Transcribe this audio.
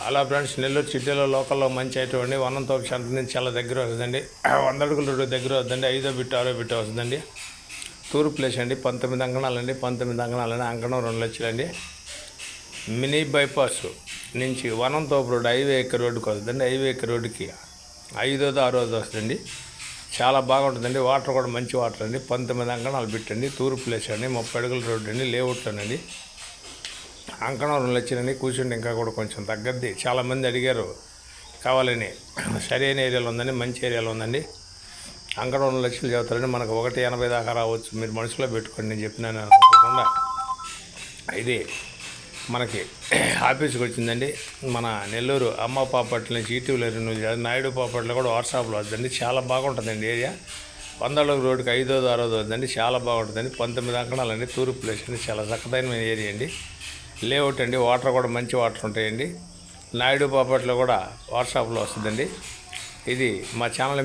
అలా ఫ్రెండ్స్, నెల్లూరు సిటీలో లోకల్లో మంచి ఐటమ్ అండి. వనంతోపు సెంటర్ నుంచి చాలా దగ్గర వస్తుందండి. 100 అడుగుల రోడ్డు దగ్గర వస్తుందండి. 5వ బిట్ 6వ బిట్ వస్తుందండి. తూర్పు ప్లేస్ అండి. 19 అంకణాలండి. 19 అంకణాలండి. అంకణం 2 లక్షలండి. మినీ బైపాస్ నుంచి వనంతోపు రోడ్డు హైవే ఎక్క రోడ్డుకి వస్తుందండి. హైవే ఎక్క రోడ్డుకి 5వది 6వది వస్తుందండి. చాలా బాగుంటుందండి. వాటర్ కూడా మంచి వాటర్ అండి. 19 అంకణాలు పెట్టండి. తూర్పు ప్లేస్ అండి. 30 అడుగుల రోడ్డు అండి. లేఅవుట్లోనండి. అంకణం 2 లక్షలండి. కూర్చుంటే ఇంకా కూడా కొంచెం తగ్గద్ది. చాలామంది అడిగారు కావాలని. సరైన ఏరియాలో ఉందండి. మంచి ఏరియాలో ఉందండి. అంకణం 2 లక్షలు చదువుతారండి. మనకు 1.80 దాకా రావచ్చు. మీరు మనసులో పెట్టుకోండి. నేను చెప్పినాను అనుకోకుండా ఇది మనకి ఆఫీస్కి వచ్చిందండి. మన నెల్లూరు అమ్మ పాపట్ల నుంచి ఈటీవీలో నాయుడు పాపట్లో కూడా వాట్సాప్లో వద్దండి. చాలా బాగుంటుందండి ఏరియా. 100 అడుగుల రోడ్డుకి 5వది 6వది వద్దండి. చాలా బాగుంటుందండి. 19 అంకణాలండి. తూర్పు ప్లేస్ అండి. చాలా చక్కదైన ఏరియా అండి. లేఅవుట్ అండి. వాటర్ కూడా మంచి వాటర్ ఉంటాయండి. నాయుడు పాపట్లో కూడా వాట్సాప్లో వస్తుందండి. ఇది మా ఛానల్